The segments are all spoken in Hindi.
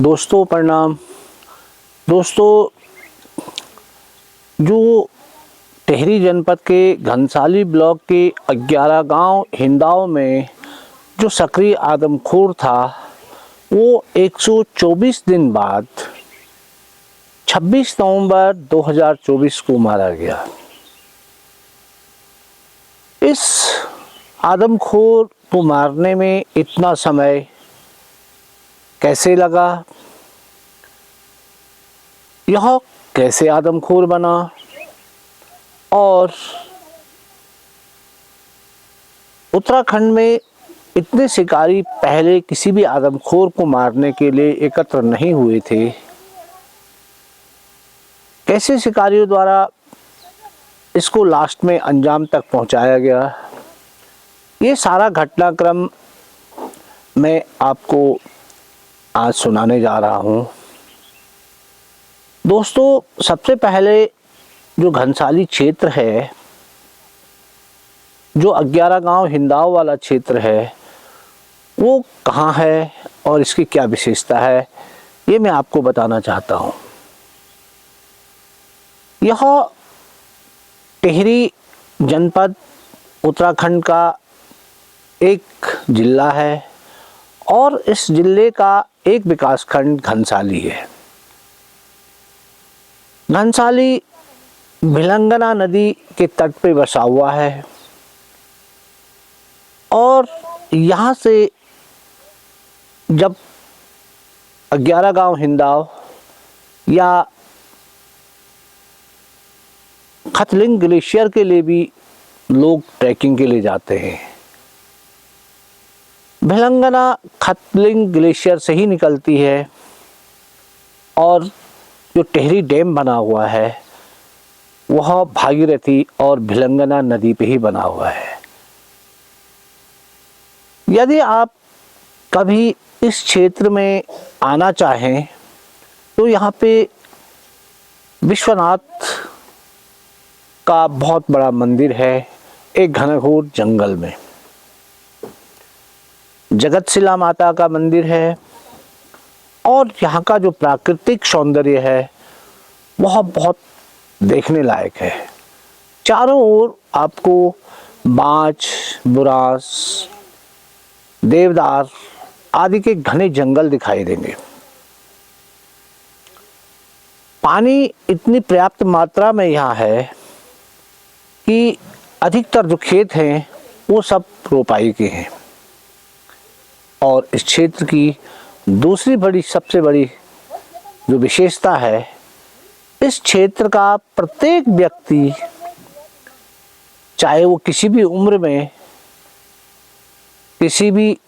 दोस्तों प्रणाम। दोस्तों, जो टिहरी जनपद के घनसाली ब्लॉक के 11 गांव हिंदाव में जो सक्रिय आदमखोर था, वो 124 दिन बाद 26 नवंबर 2024 को मारा गया। इस आदमखोर को मारने में इतना समय कैसे लगा, यह कैसे आदमखोर बना और उत्तराखंड में इतने शिकारी पहले किसी भी आदमखोर को मारने के लिए एकत्र नहीं हुए थे। कैसे शिकारियों द्वारा इसको लास्ट में अंजाम तक पहुंचाया गया, ये सारा घटनाक्रम मैं आपको आज सुनाने जा रहा हूं। दोस्तों, सबसे पहले जो घनसाली क्षेत्र है, जो 11 गांव हिंदाव वाला क्षेत्र है, वो कहाँ है और इसकी क्या विशेषता है, ये मैं आपको बताना चाहता हूँ। यह टिहरी जनपद उत्तराखंड का एक जिला है और इस जिले का एक विकासखंड घनसाली है। घनसाली भिलंगना नदी के तट पे बसा हुआ है और यहाँ से जब 11 गांव हिंदाव या खतलिंग ग्लेशियर के लिए भी लोग ट्रैकिंग के लिए जाते हैं। भिलंगना खतलिंग ग्लेशियर से ही निकलती है और जो टिहरी डैम बना हुआ है वह भागीरथी और भिलंगना नदी पे ही बना हुआ है। यदि आप कभी इस क्षेत्र में आना चाहें तो यहाँ पे विश्वनाथ का बहुत बड़ा मंदिर है, एक घनघोर जंगल में। जगतशिला माता का मंदिर है और यहाँ का जो प्राकृतिक सौंदर्य है वह बहुत देखने लायक है। चारों ओर आपको बांज, बुरांस, देवदार आदि के घने जंगल दिखाई देंगे। पानी इतनी पर्याप्त मात्रा में यहाँ है कि अधिकतर जो खेत हैं वो सब रोपाई के हैं। और इस क्षेत्र की दूसरी सबसे बड़ी जो विशेषता है, इस क्षेत्र का प्रत्येक व्यक्ति, चाहे वो किसी भी उम्र में, किसी भी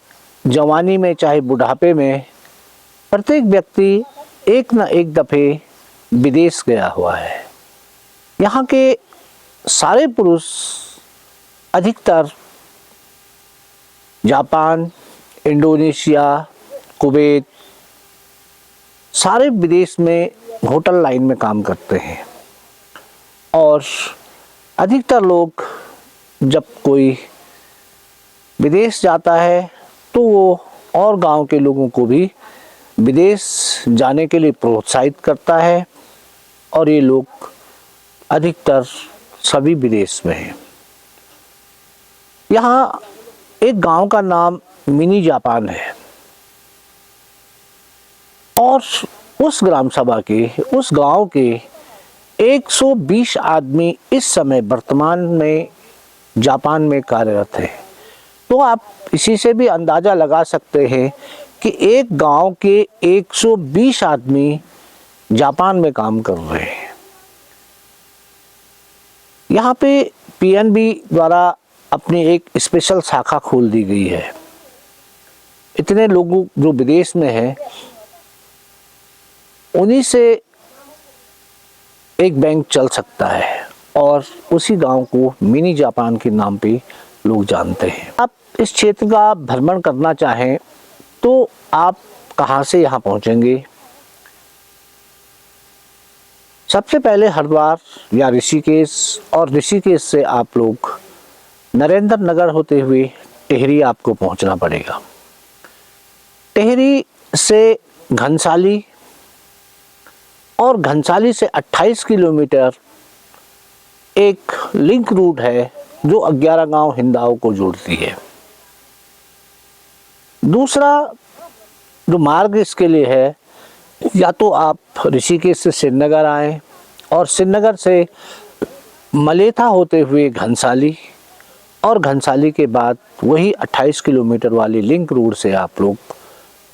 जवानी में, चाहे बुढ़ापे में, प्रत्येक व्यक्ति एक न एक दफे विदेश गया हुआ है। यहाँ के सारे पुरुष अधिकतर जापान, इंडोनेशिया, कुवैत, सारे विदेश में होटल लाइन में काम करते हैं। और अधिकतर लोग जब कोई विदेश जाता है तो वो और गांव के लोगों को भी विदेश जाने के लिए प्रोत्साहित करता है और ये लोग अधिकतर सभी विदेश में हैं। यहाँ एक गांव का नाम मिनी जापान है और उस ग्राम सभा के, उस गांव के 120 आदमी इस समय वर्तमान में जापान में कार्यरत है। तो आप इसी से भी अंदाज़ा लगा सकते हैं कि एक गांव के 120 आदमी जापान में काम कर रहे हैं। यहाँ पे पीएनबी द्वारा अपनी एक स्पेशल शाखा खोल दी गई है। इतने लोगों जो विदेश में हैं, उन्हीं से एक बैंक चल सकता है और उसी गांव को मिनी जापान के नाम पे लोग जानते हैं। आप इस क्षेत्र का भ्रमण करना चाहें तो आप कहां से यहां पहुंचेंगे? सबसे पहले हरिद्वार या ऋषिकेश, और ऋषिकेश से आप लोग नरेंद्र नगर होते हुए टिहरी आपको पहुंचना पड़ेगा। टिहरी से घनसाली और घनसाली से 28 किलोमीटर एक लिंक रूट है जो 11 गांव हिंदाव को जोड़ती है। दूसरा जो मार्ग इसके लिए है, या तो आप ऋषिकेश से श्रीनगर आएँ और श्रीनगर से मलेथा होते हुए घनसाली, और घनसाली के बाद वही 28 किलोमीटर वाली लिंक रोड से आप लोग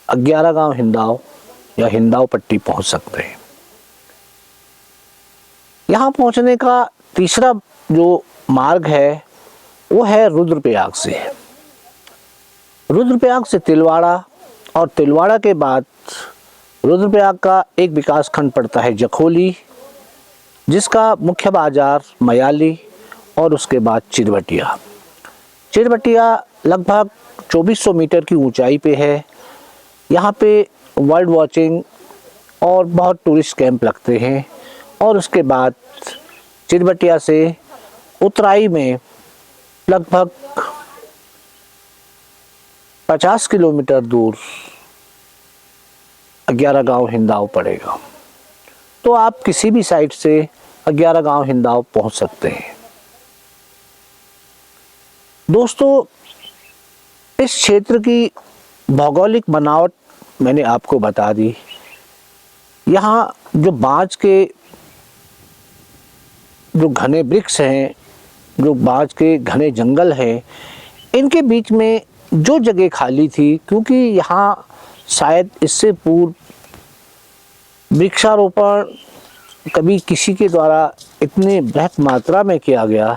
11 गांव हिंदाव या हिंदाव पट्टी पहुंच सकते हैं। यहाँ पहुंचने का तीसरा जो मार्ग है वो है रुद्रप्रयाग से। रुद्रप्रयाग से तिलवाड़ा, और तिलवाड़ा के बाद रुद्रप्रयाग का एक विकास खंड पड़ता है जखोली, जिसका मुख्य बाजार मयाली, और उसके बाद चिरबटिया। चिरबटिया लगभग 2400 मीटर की ऊंचाई पे है। यहाँ पे बर्ड वॉचिंग और बहुत टूरिस्ट कैंप लगते हैं। और उसके बाद चिरबटिया से उतराई में लगभग 50 किलोमीटर दूर 11 गांव हिंदाव पड़ेगा। तो आप किसी भी साइड से 11 गांव हिंदाव पहुंच सकते हैं। दोस्तों, इस क्षेत्र की भौगोलिक बनावट मैंने आपको बता दी। यहाँ जो बांज के जो घने वृक्ष हैं, जो बांज के घने जंगल हैं, इनके बीच में जो जगह खाली थी, क्योंकि यहाँ शायद इससे पूर्व वृक्षारोपण कभी किसी के द्वारा इतनी बृहत मात्रा में किया गया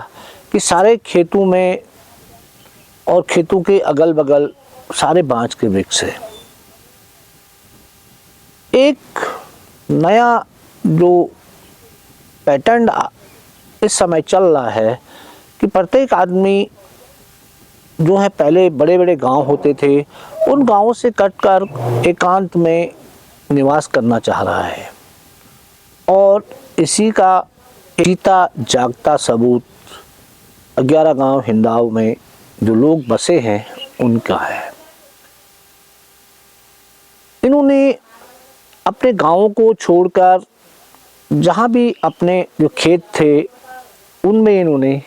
कि सारे खेतों में और खेतों के अगल बगल सारे बांज के वृक्ष हैं। एक नया जो पैटर्न इस समय चल रहा है कि प्रत्येक आदमी जो है, पहले बड़े बड़े गांव होते थे, उन गांवों से कटकर एकांत में निवास करना चाह रहा है। और इसी का जीता जागता सबूत 11 गांव हिंदाव में जो लोग बसे हैं उनका है। इन्होंने अपने गांवों को छोड़कर जहां भी अपने जो खेत थे उनमें इन्होंने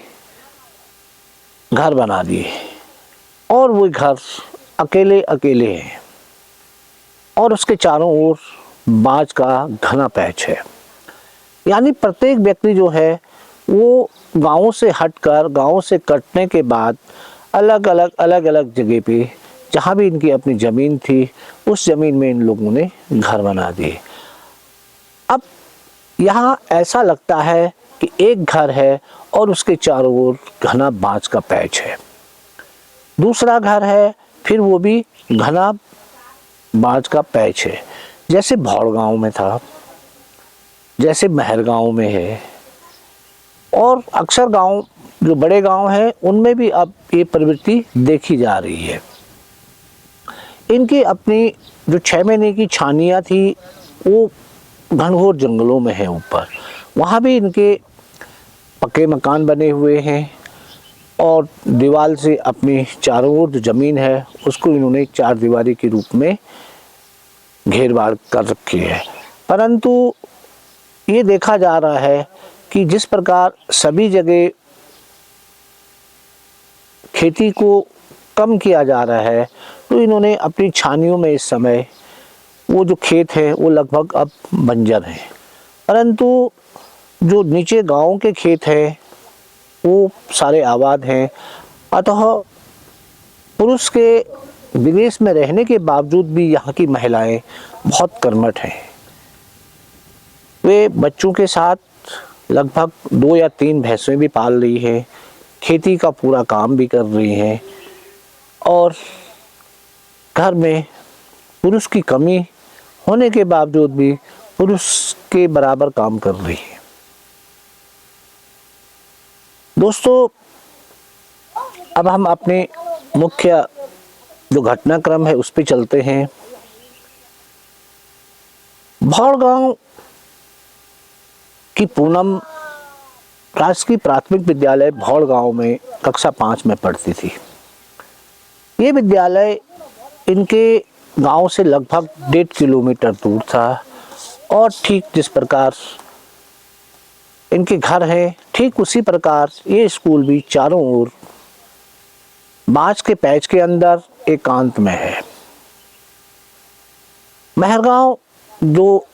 घर बना दिए, और वो घर अकेले अकेले हैं, और उसके चारों ओर बांज का घना पैच है। यानी प्रत्येक व्यक्ति जो है वो गांवों से हटकर, गांवों से कटने के बाद अलग अलग जगह पे जहाँ भी इनकी अपनी ज़मीन थी, उस ज़मीन में इन लोगों ने घर बना दिए। अब यहाँ ऐसा लगता है कि एक घर है और उसके चारों ओर घना बांज का पैच है। दूसरा घर है, फिर वो भी घना बांज का पैच है, जैसे भौड़ गांव में था, जैसे महर गांव में है, और अक्सर गांव जो बड़े गांव हैं उनमें भी अब ये प्रवृत्ति देखी जा रही है। इनकी अपनी जो 6 महीने की छानियाँ थी वो घनघोर जंगलों में है ऊपर, वहाँ भी इनके पक्के मकान बने हुए हैं, और दीवार से अपनी चारों ओर जो ज़मीन है उसको इन्होंने 4 दीवारी के रूप में घेरबाड़ कर रखी है। परंतु ये देखा जा रहा है कि जिस प्रकार सभी जगह खेती को कम किया जा रहा है, तो इन्होंने अपनी छानियों में इस समय वो जो खेत है वो लगभग अब बंजर है। परंतु जो नीचे गांव के खेत हैं वो सारे आबाद हैं। अतः पुरुष के विदेश में रहने के बावजूद भी यहाँ की महिलाएं बहुत कर्मठ हैं। वे बच्चों के साथ लगभग 2 या 3 भैंसें भी पाल रही है, खेती का पूरा काम भी कर रही हैं, और घर में पुरुष की कमी होने के बावजूद भी पुरुष के बराबर काम कर रही है। दोस्तों, अब हम अपने मुख्य जो घटनाक्रम है उस पर चलते हैं। भौड़ गांव की पूनम राजकीय प्राथमिक विद्यालय भौड़ गांव में कक्षा 5 में पढ़ती थी। ये विद्यालय इनके गांव से लगभग 1.5 किलोमीटर दूर था। और ठीक जिस प्रकार इनके घर है, ठीक उसी प्रकार ये स्कूल भी चारों ओर बांस के पैच के अंदर एकांत में है। महरगांव जो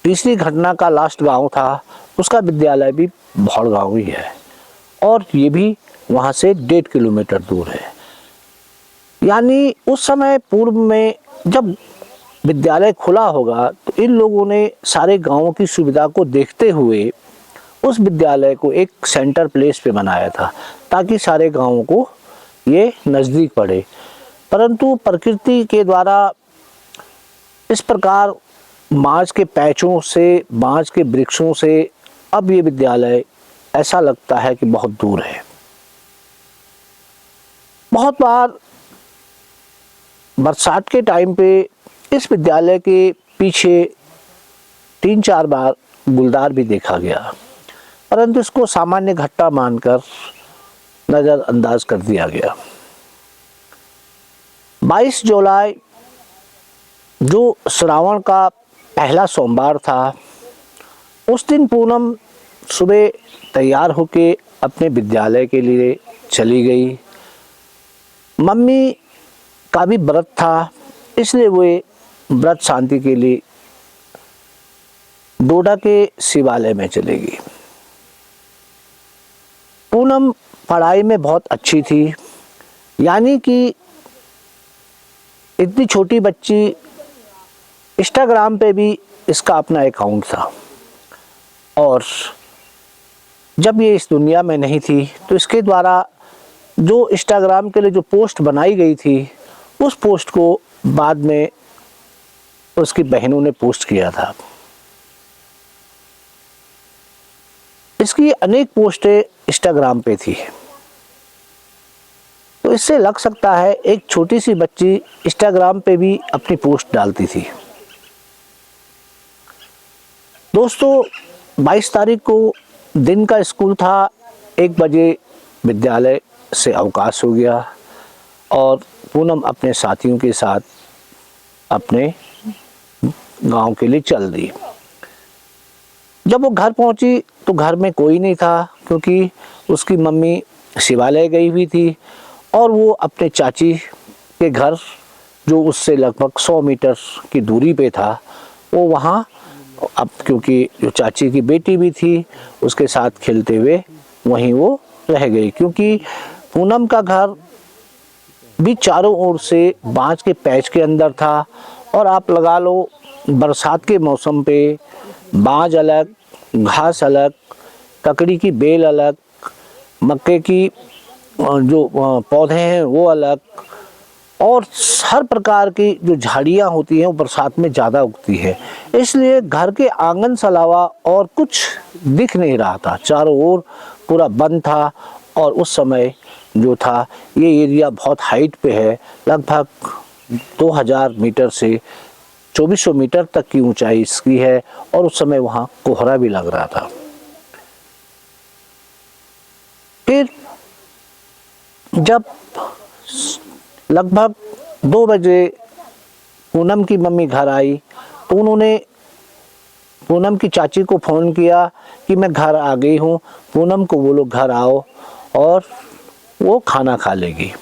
तीसरी घटना का लास्ट गांव था, उसका विद्यालय भी भौड़ गांव ही है और ये भी वहाँ से 1.5 किलोमीटर दूर है। यानी उस समय पूर्व में जब विद्यालय खुला होगा तो इन लोगों ने सारे गांवों की सुविधा को देखते हुए उस विद्यालय को एक सेंटर प्लेस पे बनाया था ताकि सारे गांवों को ये नज़दीक पड़े। परंतु प्रकृति के द्वारा इस प्रकार बांस के पैचों से, बांस के वृक्षों से अब ये विद्यालय ऐसा लगता है कि बहुत दूर है। बहुत बार बरसात के टाइम पे इस विद्यालय के पीछे 3-4 बार गुलदार भी देखा गया, परंतु इसको सामान्य घटना मानकर नज़रअंदाज कर दिया गया। 22 जुलाई जो श्रावण का पहला सोमवार था, उस दिन पूनम सुबह तैयार होके अपने विद्यालय के लिए चली गई। मम्मी का भी व्रत था, इसलिए वे व्रत शांति के लिए डोडा के शिवालय में चली गई। पूनम पढ़ाई में बहुत अच्छी थी, यानी कि इतनी छोटी बच्ची, इंस्टाग्राम पे भी इसका अपना अकाउंट था और जब ये इस दुनिया में नहीं थी तो इसके द्वारा जो इंस्टाग्राम के लिए जो पोस्ट बनाई गई थी, उस पोस्ट को बाद में उसकी बहनों ने पोस्ट किया था। इसकी अनेक पोस्टें इंस्टाग्राम पे थी, तो इससे लग सकता है एक छोटी सी बच्ची इंस्टाग्राम पे भी अपनी पोस्ट डालती थी। दोस्तों, 22 तारीख को दिन का स्कूल था, 1 बजे विद्यालय से अवकाश हो गया और पूनम अपने साथियों के साथ अपने गांव के लिए चल दी। जब वो घर पहुंची तो घर में कोई नहीं था, क्योंकि उसकी मम्मी शिवालय गई हुई थी और वो अपने चाची के घर, जो उससे लगभग 100 मीटर की दूरी पे था, वो वहाँ अब क्योंकि जो चाची की बेटी भी थी उसके साथ खेलते हुए वहीं वो रह गई। क्योंकि पूनम का घर भी चारों ओर से बांस के पैच के अंदर था और आप लगा लो बरसात के मौसम पे बांज अलग, घास अलग, ककड़ी की बेल अलग, मक्के की जो पौधे हैं वो अलग, और हर प्रकार की जो झाड़ियाँ होती हैं वो बरसात में ज़्यादा उगती है। इसलिए घर के आंगन से अलावा और कुछ दिख नहीं रहा था, चारों ओर पूरा बंद था। और उस समय जो था, ये एरिया बहुत हाइट पे है, लगभग 2000 मीटर से 2400 मीटर तक की ऊंचाई इसकी है और उस समय वहाँ कोहरा भी लग रहा था। फिर जब लगभग 2 बजे पूनम की मम्मी घर आई तो उन्होंने पूनम की चाची को फ़ोन किया कि मैं घर आ गई हूँ, पूनम को बोलो घर आओ और वो खाना खा लेगी।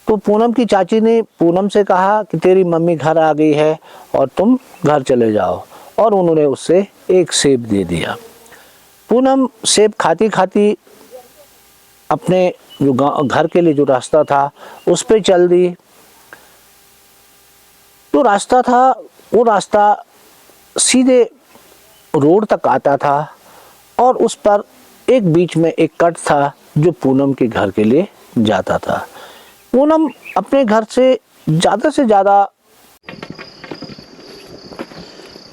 तो पूनम की चाची ने पूनम से कहा कि तेरी मम्मी घर आ गई है और तुम घर चले जाओ, और उन्होंने उससे एक सेब दे दिया। पूनम सेब खाती खाती अपने जो घर के लिए जो रास्ता था उस पे चल दी। जो रास्ता था वो रास्ता सीधे रोड तक आता था और उस पर एक बीच में एक कट था जो पूनम के घर के लिए जाता था। पूनम अपने घर से ज़्यादा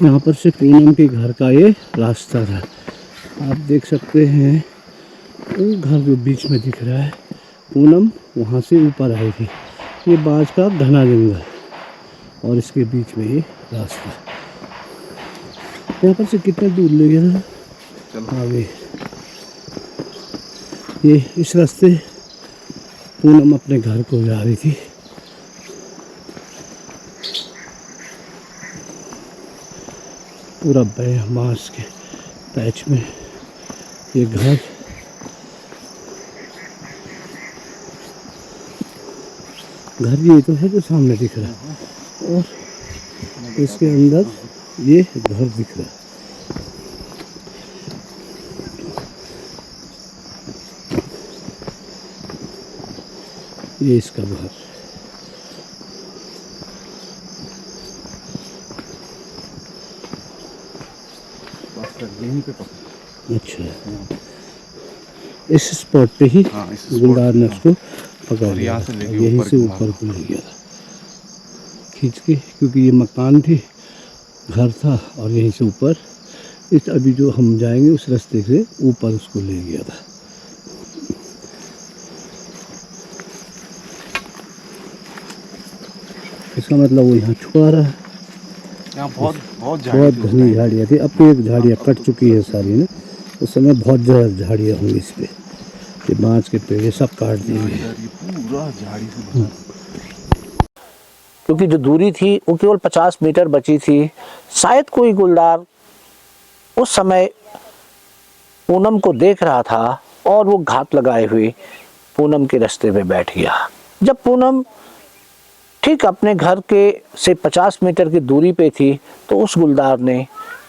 यहाँ पर से पूनम के घर का ये रास्ता था। आप देख सकते हैं वो घर जो बीच में दिख रहा है, पूनम वहाँ से ऊपर आई थी। ये बांस का घना जंगल और इसके बीच में ये रास्ता। यहाँ पर से कितने दूर ले गया था आगे। ये इस रास्ते पूनम अपने घर को जा रही थी। पूरा बांस के पैच में ये घर, ये तो है जो सामने दिख रहा है, और इसके अंदर ये घर दिख रहा है। ये इसका घर, यहीं पे अच्छा, इस स्पॉट पे ही गुलदार ने उसको पकड़ लिया, यहीं से ऊपर को ले गया था खींच के, क्योंकि ये मकान थी, घर था, और यहीं से ऊपर इस अभी जो हम जाएंगे उस रास्ते से ऊपर उसको ले गया था। इसका मतलब वो यहाँ छुपा रहा है। यहाँ बहुत घनी झाड़ियाँ थी, अब तो एक झाड़ियाँ कट चुकी है सारी ने, उस समय बहुत ज़्यादा झाड़ियाँ होंगी इस पे, ये बाँस के पेड़ सब काट दिए गए पूरा झाड़ी से भरा। क्योंकि जो दूरी थी वो केवल 50 मीटर बची थी। शायद कोई गुलदार उस समय पूनम को देख रहा था और वो घात लगाए हुए पूनम के रास्ते पे बैठ गया। जब पूनम ठीक अपने घर के से 50 मीटर की दूरी पे थी तो उस गुलदार ने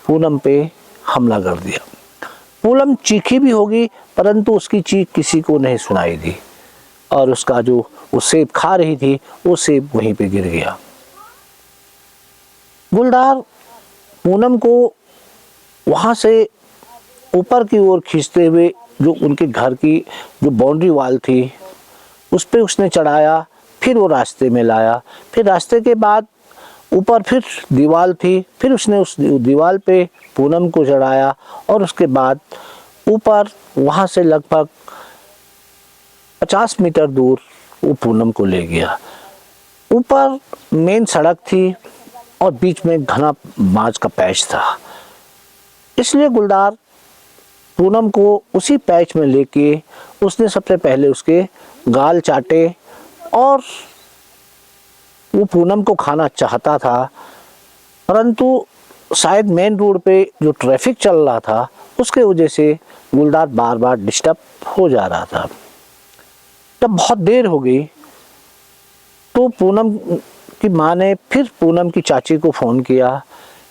पूनम पे हमला कर दिया। पूनम चीखी भी होगी, परंतु उसकी चीख किसी को नहीं सुनाई दी, और उसका जो वो सेब खा रही थी वो सेब वहीं पे गिर गया। गुलदार पूनम को वहाँ से ऊपर की ओर खींचते हुए जो उनके घर की जो बाउंड्री वॉल थी उस पे उसने चढ़ाया, फिर वो रास्ते में लाया, फिर रास्ते के बाद ऊपर फिर दीवार थी, फिर उसने उस दीवार पे पूनम को चढ़ाया, और उसके बाद ऊपर वहाँ से लगभग 50 मीटर दूर वो पूनम को ले गया। ऊपर मेन सड़क थी और बीच में घना बांस का पैच था, इसलिए गुलदार पूनम को उसी पैच में लेके उसने सबसे पहले उसके गाल चाटे, और वो पूनम को खाना चाहता था, परंतु शायद मेन रोड पे जो ट्रैफिक चल रहा था उसके वजह से गुलदार बार बार डिस्टर्ब हो जा रहा था। जब बहुत देर हो गई तो पूनम की माँ ने फिर पूनम की चाची को फ़ोन किया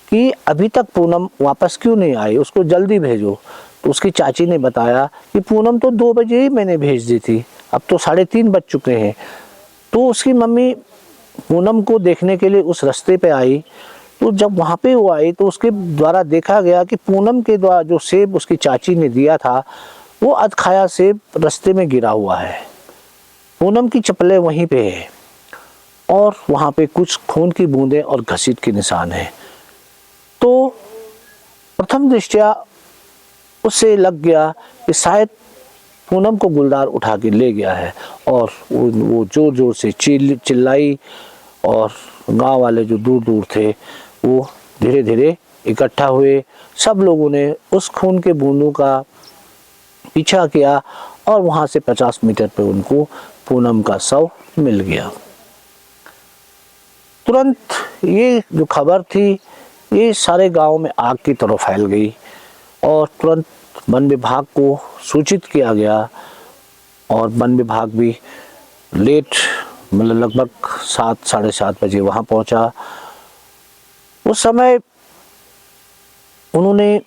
कि अभी तक पूनम वापस क्यों नहीं आई, उसको जल्दी भेजो। तो उसकी चाची ने बताया कि पूनम तो 2 बजे ही मैंने भेज दी थी, अब तो 3:30 बज चुके हैं। तो उसकी मम्मी पूनम को देखने के लिए उस रास्ते पे आई, तो जब वहाँ पे वो आई तो उसके द्वारा देखा गया कि पूनम के द्वारा जो सेब उसकी चाची ने दिया था वो अधखाया सेब रास्ते में गिरा हुआ है। पूनम की चप्पलें वहीं पे है और वहाँ पे कुछ खून की बूंदें और घसीट के निशान हैं। तो प्रथम दृष्टया उससे लग गया कि शायद पूनम को गुलदार उठा के ले गया है, और वो जोर जोर से चिल्लाई, और गांव वाले जो दूर दूर थे वो धीरे धीरे इकट्ठा हुए। सब लोगों ने उस खून के बूंदों का पीछा किया और वहाँ से 50 मीटर पे उनको पूनम का शव मिल गया। तुरंत ये जो खबर थी ये सारे गांव में आग की तरह फैल गई, और तुरंत वन विभाग को सूचित किया गया, और वन विभाग भी लेट मतलब लगभग 7 साढ़े 7 बजे वहाँ पहुँचा। उस समय उन्होंने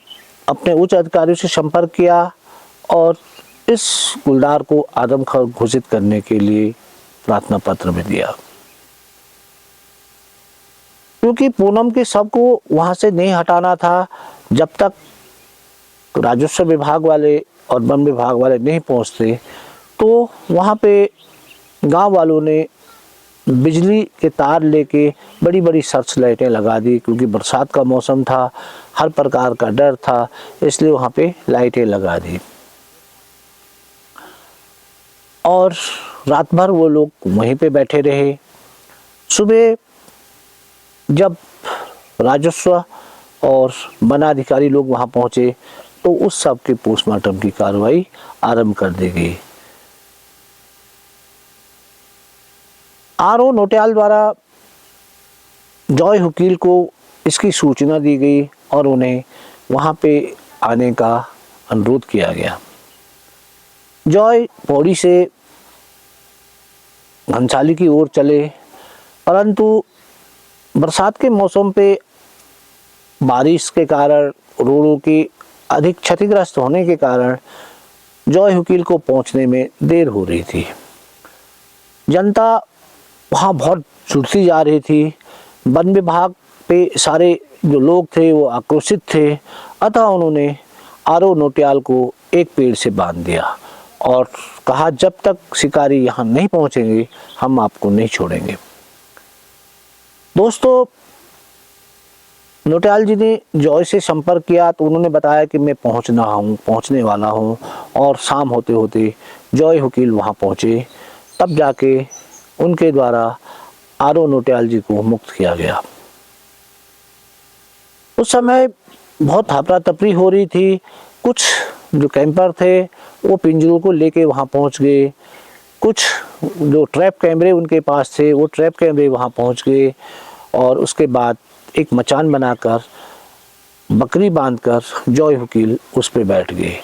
अपने उच्च अधिकारियों से संपर्क किया और इस गुलदार को आदमखोर घोषित करने के लिए प्रार्थना पत्र भी दिया, क्योंकि पूनम के शव को वहाँ से नहीं हटाना था जब तक राजस्व विभाग वाले और वन विभाग वाले नहीं पहुँचते। तो वहाँ पे गांव वालों ने बिजली के तार लेके बड़ी बड़ी सर्च लाइटें लगा दी, क्योंकि बरसात का मौसम था, हर प्रकार का डर था, इसलिए वहाँ पे लाइटें लगा दी। और रात भर वो लोग वहीं पे बैठे रहे। सुबह जब राजस्व और वनाधिकारी लोग वहाँ पहुँचे तो उस सब के पोस्टमार्टम की कार्रवाई आरंभ कर दी गई। R.O. नोटियाल द्वारा जॉय वकील को इसकी सूचना दी गई और उन्हें वहाँ पे आने का अनुरोध किया गया। जॉय पौड़ी से घनसाली की ओर चले, परंतु बरसात के मौसम पे बारिश के कारण रोडों की अधिक क्षतिग्रस्त होने के कारण जॉय हुकील को पहुंचने में देर हो रही थी। जनता वहाँ बहुत जुटती जा रही थी। वन विभाग पे सारे जो लोग थे वो आक्रोशित थे, अतः उन्होंने आरओ नौटियाल को एक पेड़ से बांध दिया और कहा, जब तक शिकारी यहाँ नहीं पहुँचेंगे हम आपको नहीं छोड़ेंगे। दोस्तों, नौटियाल जी ने जॉय से संपर्क किया तो उन्होंने बताया कि मैं पहुँचने वाला हूँ, और शाम होते होते जॉय हुकील वहाँ पहुँचे। तब जाके उनके द्वारा आरओ नौटियाल जी को मुक्त किया गया। उस समय बहुत हफरा तफरी हो रही थी। कुछ जो कैंपर थे वो पिंजरों को लेके वहाँ पहुँच गए। कुछ जो ट्रैप कैमरे उनके पास थे वो ट्रैप कैमरे वहाँ पहुँच गए, और उसके बाद एक मचान बनाकर बकरी बांधकर जॉय हुकील उस पे बैठ गए।